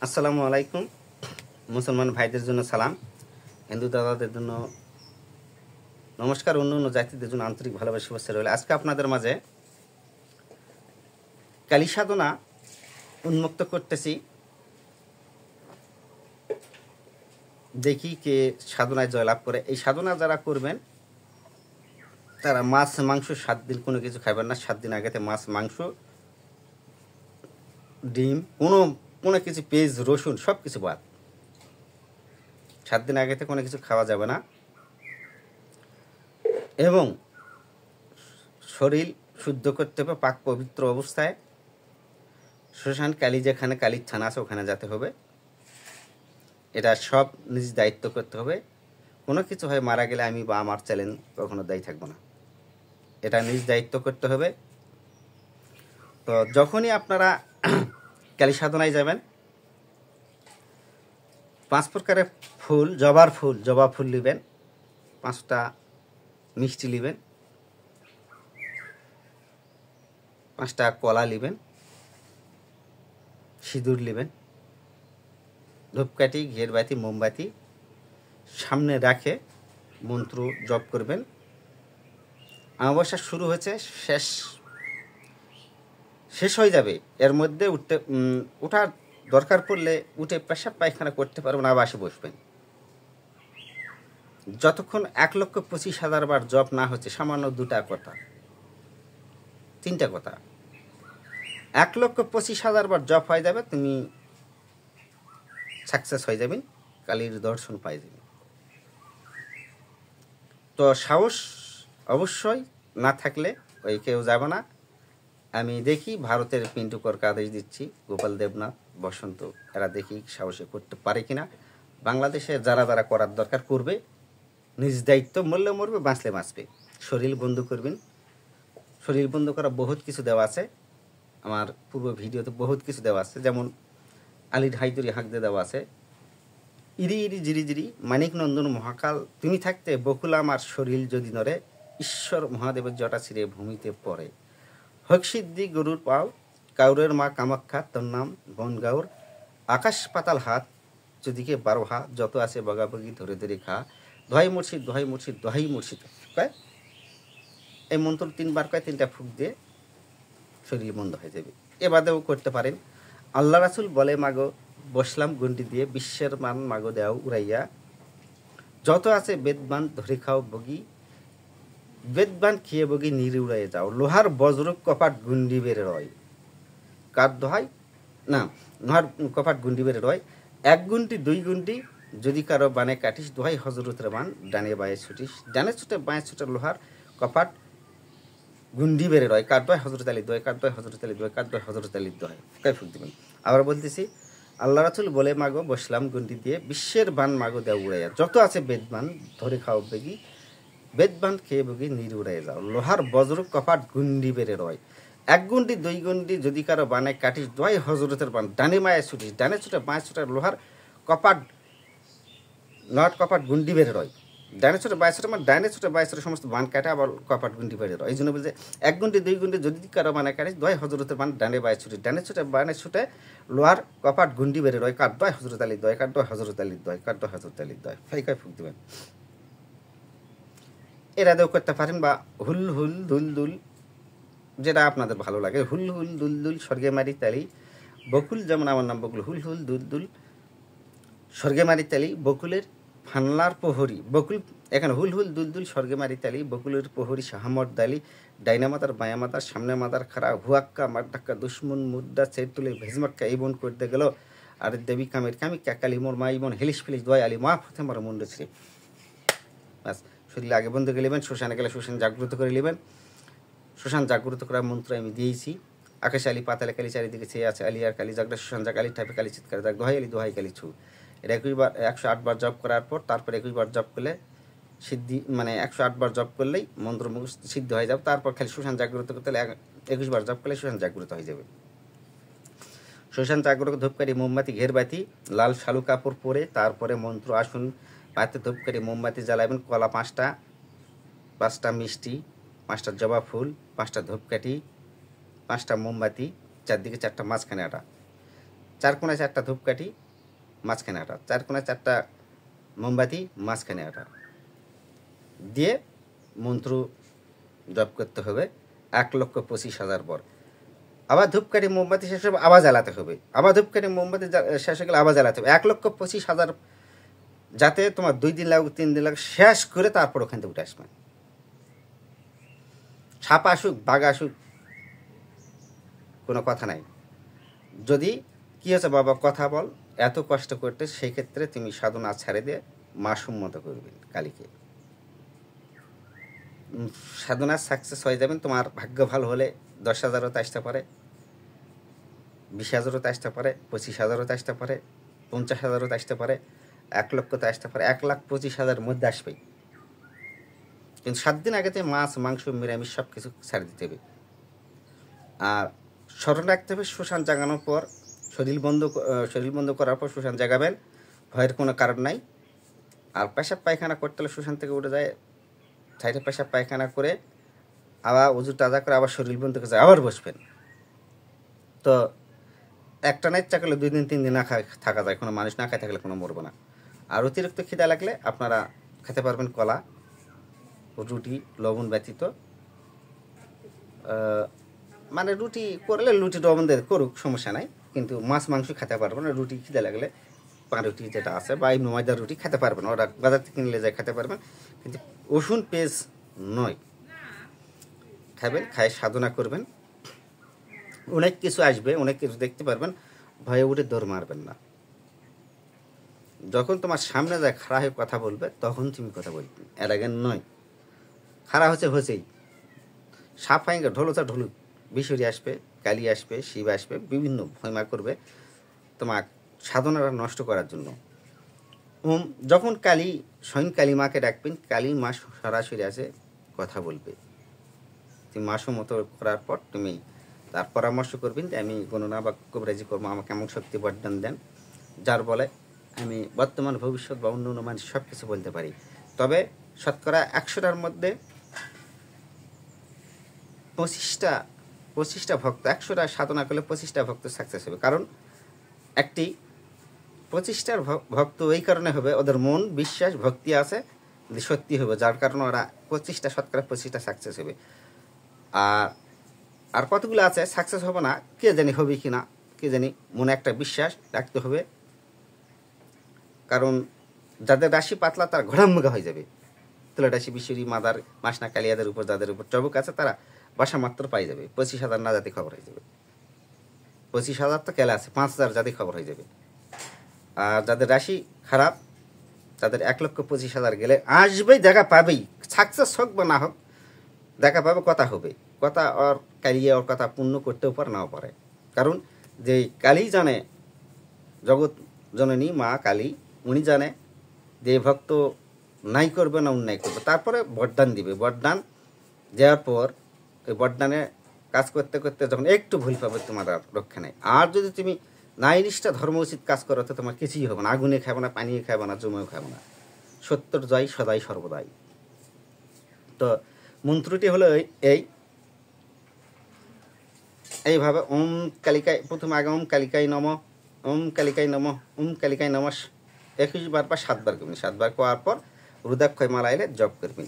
আসসালামু আলাইকুম। মুসলমান ভাইদের জন্য সালাম, হিন্দু দাদাদের জন্য নমস্কার, অন্য অন্য জাতিদের জন্য আন্তরিক ভালোবাসা শুভেচ্ছা রইল। আজকে আপনাদের মাঝে কালী সাধনা উন্মুক্ত করতেছি। দেখি কে সাধনায় জয়লাভ করে। এই সাধনা যারা করবেন তারা মাছ মাংস 7 দিন কোনো কিছু খাবেন না। 7 দিন আগেতে মাছ মাংস ডিম কোনো কোনো কিছু পেঁয়াজ রসুন সব কিছু বাদ। 7 দিন আগেতে কোনো কিছু খাওয়া যাবে না এবং শরীর শুদ্ধ করতে হবে পাক পবিত্র অবস্থায়। শ্মশান কালী যেখানে কালীর থানা আছে ওখানে যেতে হবে। এটা সব নিজ দায়িত্ব করতে হবে। কোনো কিছু হয় মারা গেলে আমি বা আমার চ্যালেন কখনো দায়ী থাকবো না। এটা নিজ দায়িত্ব করতে হবে। তো যখনই আপনারা কালী সাধনায় যাবেন 5 প্রকারের ফুল, জবা ফুল নেবেন, 5টা মিষ্টি নেবেন, 5টা কলা নেবেন, সিঁদুর নেবেন, ধূপকাঠি, ঘেরবাতি, মোমবাতি সামনে রাখে মন্ত্র জপ করবেন। অমাবস্যা শুরু হয়েছে, শেষ হয়ে যাবে। এর মধ্যে ওঠার দরকার পড়লে উঠে পেশাব পায়খানা করতে পারবেন, আবাসে বসবেন। যতক্ষণ 1,25,000 বার জপ না হচ্ছে, সামান্য 2টা কথা 3টা কথা, 1,25,000 বার জপ হয়ে যাবে, তুমি সাকসেস হয়ে যাবেন, কালীর দর্শন পাই যাবেন। তো সাহস অবশ্যই না থাকলে ওই কেউ যাবে না। আমি দেখি ভারতের পিন্টু করকে আদেশ দিচ্ছি, গোপাল দেবনাথ, বসন্ত, এরা দেখি সাহসে করতে পারে কিনা। বাংলাদেশে যারা যারা করার দরকার করবে, নিজ দায়িত্ব, মরলে মরবে, বাঁচলে বাঁচবে। শরীর বন্ধ করবেন। শরীর বন্ধ করা বহুত কিছু দেওয়া আছে, আমার পূর্ব ভিডিওতে বহুত কিছু দেওয়া আছে। যেমন আলির হাইদুরি হাঁকতে দেওয়া আছে, ইরি ইরি জিরি জিরি মানিক নন্দন মহাকাল তুমি থাকতে বকুল আমার শরীর যদি নরে, ঈশ্বর মহাদেবের জটা ছিঁড়ে ভূমিতে পড়ে, হক সিদ্ধি গরুর পাও, কাউরের মা কামাখ্যা তোর নাম বনগাঁওর, আকাশ পাতাল হাত যদিকে 12 হাত, যত আছে বগাবগি ধরে ধরে খা, দোহাই মুর্শিদ দোহাই মুর্শিদ দোহাই মুর্শিদ কয়। এই মন্ত্র 3বার কয়, 3টা ফুক দিয়ে শরীর বন্ধ হয়ে যাবে। এবাদেও করতে পারেন। আল্লাহ রাসুল বলে, মাগো বসলাম গন্ডি দিয়ে, বিশ্বের মান মাগো দেও উড়াইয়া, যত আছে বেদবান ধরে খাও বগি, বেদবান খেয়ে বগি নিরে উড়াইয়া যাও, লোহার বজ্র কপাট গুন্ডি বেড়ে রয়, কার দোহাই না, লোহার কপাট গুন্ডি বেড়ে রয়, 1 গুন্টি 2 গুন্টি যদি কারো বানে কাটিস, দোহাই হজরতের বান ডানে বায়ে ছুটিস, ডানে ছুটে বাঁয়ে ছুটে লোহার কপাট গুন্ডি বেড়ে রয়, কার দোহাই হজরত আলী দোয়, কার দোহাই হজরত আলী দোয়, কার দোহাই হজরত আলীর দোহাই। কয় ফুক দিবেন। আবার বলতেছি, আল্লাহ রাসুল বলে, মাগো বসলাম গন্ডি দিয়ে, বিশ্বের বান মাগো দেও উড়াইয়া, যত আছে বেদবান ধরে খাও বেগি, বেদবান খেয়ে বগি নির উড়াইয়া যাও, লোহার বজ্র কপাট গুন্ডি বেড়ে রয়, 1 গুন্ডি 2 গুন্ডি যদি কারো বানে কাটিস, দোহাই হজরতের বান ডানে মায়ে ছুটিস, ডানে ছুটে বাঁয়ে ছুটে লোহার কপাট গুন্ডি বেড়ে রয়, ডানে ছুটে বাঁয়ে ছুটে, মানে ডানে ছুটে বাঁয়ে ছুটে সমস্ত বান কাটে, আবার কপাট গুন্ডি বেড়ে রয়। এই জন্য বলছে 1 গুন্ডি 2 গুন্ডি যদি কারো বানে কাটিস, দোহাই হজরতের বান ডানে বাঁয়ে ছুটিস, ডানে ছুটে বানে ছুটে লোহার কপাট গুন্ডি বেড়ে রয়, কার দোহাই হজরত আলীর দোয়, কার দোহাই হজরত আলীর দোয়, কার দোহাই হজরত আলীর দোয়। ফাইকায় ফুক দিবেন। এরাদেও করতে পারেন, বা হুল হুল দুল দুল, যেটা আপনাদের ভালো লাগে। হুল হুল দুল দুল স্বর্গে মারি তালি বকুল, যেমন আমার নাম বকুল, হুল হুল দুল দুল স্বর্গে মারি তালি বকুলের ফানলার প্রহরী, বকুল এখানে হুল হুল দুল দুল স্বর্গে মারি তালি বকুলের প্রহরী শাহমর দালি, ডাইনা মাতার বায়া মাতার সামনে মাতার খারা, হুয়াক্কা মার ধাক্কা দুশ্মন মুদ্রা চের তুলে ভেজমাক্কা এই বোন করতে গেল, আর দেবী কামের কামি ক্যাকালি মোর মা ইমন হেলিস ফেলিস দোয় আলী মা ফতে মার মুন্ড ছিল। বাস, শরীরে আগে বন্ধ করে নেবেন। শ্মশানে গেলে শ্মশান জাগ্রত করে নেবেন। শ্মশান জাগ্রত করার মন্ত্র আমি দিয়েছি। আকাশে আলী পাতালে কালী চারিদিকে চেয়ে আছে আলী আর কালী জাগরা, শ্মশান জাগ আলী ঠাপে কালী চিৎকার জাগ, দোহাই আলী দোহাই কালী ছু। এটা 108 বার জপ করার পর তারপর 21 বার জপ করলে সিদ্ধি, মানে 108 বার জপ করলেই মন্ত্র মুখস্থ সিদ্ধ হয়ে যাবে। তারপর খালি শ্মশান জাগ্রত করতে হলে 21 বার জপ করলে শ্মশান জাগ্রত হয়ে যাবে। শ্মশান জাগ্রত ধূপকাঠি মোমবাতি ঘেরবাতি লাল শালু কাপড় পরে তারপরে মন্ত্র আসুন পাতে ধূপকাঠি মোমবাতি জ্বালাবেন। কলা 5টা, 5টা মিষ্টি, 5টা জবা ফুল, 5টা ধূপকাঠি, 5টা মোমবাতি, চারদিকে 4টা, মাঝখানে 8টা, 4 কোণায় 4টা ধূপকাঠি, মাঝখানে আটা, 4 কোণায় 4টা মোমবাতি, মাঝখানে আটা দিয়ে মন্ত্র জপ করতে হবে 1,25,000 বার। আবার ধূপকাঠি মোমবাতি শেষ হবে, আবার জ্বালাতে হবে, আবার ধূপকাঠি মোমবাতি শেষ হয়ে গেলে আবার জ্বালাতে হবে। 1,25,000 যাতে তোমার 2 দিন লাগুক 3 দিন লাগুক শেষ করে তারপর ওখান থেকে উঠে আসবে। সাপ আসুক বাঘ আসুক কোনো কথা নাই। যদি কি হচ্ছে বাবা কথা বল, এত কষ্ট করতে, সেই ক্ষেত্রে তুমি সাধনা ছাড়ে দিয়ে মাসুম্মত করবেন কালীকে। সাধনা সাকসেস হয়ে যাবেন। তোমার ভাগ্য ভালো হলে 10,000ও আসতে পারে, 20,000ও আসতে পারে, 25,000ও আসতে পারে, 50,000ও আসতে পারে, 1 লক্ষতে আসতে পারে, 1,25,000 মধ্যে আসবেই। কিন্তু 7 দিন আগেতে মাছ মাংস নিরামিষ সব কিছু ছাড়ে দিতে হবে। আর স্মরণ রাখতে হবে শ্মশান জাগানোর পর শরীর বন্ধ করার পর শ্মশান জাগাবেন, ভয়ের কোনো কারণ নাই। আর পেশাব পায়খানা করতে হলে শ্মশান থেকে উঠে যায়, সাইডে পেশাব পায়খানা করে আবার উজু তাজা করে আবার শরীর বন্ধ করে আবার বসবেন। তো একটা না ইচ্ছা করলে 2 দিন 3 দিন না থাকা যায়, কোনো মানুষ না খায় থাকলে কোনো মরবে না। আর অতিরিক্ত খিদা লাগলে আপনারা খেতে পারবেন কলা, রুটি, লবণ ব্যতীত। মানে রুটি করলে রুটি লবণ দিয়ে করুক, সমস্যা নাই, কিন্তু মাছ মাংস খেতে পারবেন না। রুটি খিদে লাগলে পাউরুটি যেটা আছে বা এমনি ময়দার রুটি খেতে পারবেন, ওরা বাজার থেকে কিনলে যায় খেতে পারবেন, কিন্তু রসুন পেঁয়াজ নয়। খাবেন, খায় সাধনা করবেন, অনেক কিছু আসবে, অনেক কিছু দেখতে পারবেন, ভয়ে উঠে দৌড় মারবেন না। যখন তোমার সামনে যায় খাড়া হয়ে কথা বলবে তখন তুমি কথা বলবে, এর আগে নয়। খাড়া হচ্ছেই সাপ ফাইঙ্গা ঢোলতা ঢোলুক, বিশুরি আসবে, কালী আসবে, শিব আসবে, বিভিন্ন ভয়মা করবে তোমার সাধনাটা নষ্ট করার জন্য। যখন কালী স্বয়ং কালী মাকে ডাকবেন, কালী মা সরাসরি আসে কথা বলবে। তুমি মাসুমতো করার পর তুমি তার পরামর্শ করবেন যে আমি গণনা বা কবিরাজি করবো, আমাকে এমন শক্তি বরদান দেন যার বলে আমি বর্তমান ভবিষ্যৎ বা অন্য অনুমান সব কিছু বলতে পারি। তবে শতকরা 100টার মধ্যে 25টা ভক্ত, 100টা সাধনা করলে 25টা ভক্ত সাকসেস হবে। কারণ 25টার ভক্ত এই কারণে হবে ওদের মন বিশ্বাস ভক্তি আছে সত্যি হবে, যার কারণে ওরা 25টা শতকরা 25টা সাকসেস হবে। আর কতগুলো আছে সাকসেস হবে না, কে জানি হবে কি না, কে জানি, মনে একটা বিশ্বাস রাখতে হবে। কারণ যাদের রাশি পাতলা তারা ঘোড়ামুখা হয়ে যাবে। তুলা রাশি বিশ্বরী মাদার মাসনা কালিয়াদের উপর যাদের উপর চবুক আছে তারা বাসা মাত্র পাই যাবে, 25,000 না জাতি খবর হয়ে যাবে। 25,000 তো কেলা আছে, 5,000 জাতি খবর হয়ে যাবে। আর যাদের রাশি খারাপ তাদের 1,25,000 গেলে আসবেই, দেখা পাবেই, সাকসেস হোক বা না হোক দেখা পাবে, কথা হবে। কথা ওর কালিয়ে ওর কথা পূর্ণ করতেও পারে নাও পারে। কারণ যে কালী জানে, জগৎ জননী মা কালী, উনি জানে যে ভক্ত নাই করবে না অন্যায় করবে, তারপরে বরদান দিবে। বরদান দেওয়ার পর ওই বরদানে কাজ করতে করতে যখন একটু ভুল পাবে তোমার আর রক্ষা নেই। আর যদি তুমি নাইনিষ্ঠা ধর্ম উচিত কাজ করো তো তোমার কিছুই হবে না, আগুনে খাবে না, পানিয়ে খাবে না, জমেও খাবে না। সত্যর জয় সদাই সর্বদাই। তো মন্ত্রটি হলো এইভাবে ওম কালিকায়, প্রথমে আগে ওম কালিকায় নম, ওম কালিকায় নম, ওম কালিকায় নম 21 বার বা 7 বার করবেন। 7 বার করার পর রুদ্রাক্ষয় মালা এলে জপ করবেন।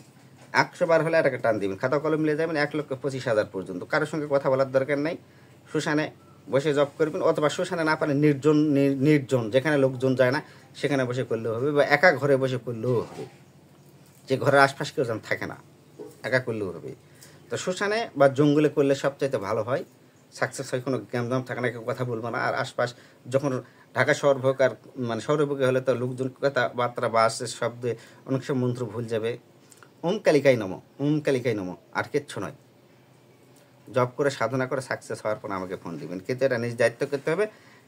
100 বার হলে আর একটা টান দিবেন, খাতা কলম মিলে যাবেন 1,25,000 পর্যন্ত। কারোর সঙ্গে কথা বলার দরকার নাই, শ্মশানে বসে জপ করবেন, অথবা শ্মশানে না পারে নির্জন যেখানে লোকজন যায় না সেখানে বসে করলেও হবে, বা একা ঘরে বসে করলেও হবে, যে ঘরের আশপাশ কেউ যেন থাকে না, একা করলেও হবে। তো শ্মশানে বা জঙ্গলে করলে সবচাইতে ভালো হয়, সাকসেস হয়, কোনো গ্যামদাম থাকে না, কেউ কথা বলবো না। আর আশপাশ যখন ঢাকা শহর ভোগ আর মানে শহরের বুকে হলে তো লোকজন কথাবার্তা বাস শব্দে অনেক সব মন্ত্র ভুল যাবে। ওম কালিকাই নম, ওম কালিকাই নম, আর কিচ্ছু নয়। জব করে সাধনা করে সাকসেস হওয়ার পর আমাকে ফোন দিবেন, কিন্তু এটা নিজ দায়িত্ব করতে হবে।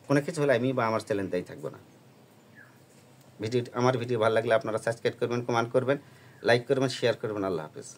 কোনো কিছু হলে আমি বা আমার চ্যানেল দায়ী থাকবো না। আমার ভিডিও ভালো লাগলে আপনারা সাবস্ক্রাইব করবেন, কমেন্ট করবেন, লাইক করবেন, শেয়ার করবেন। আল্লাহ হাফেজ।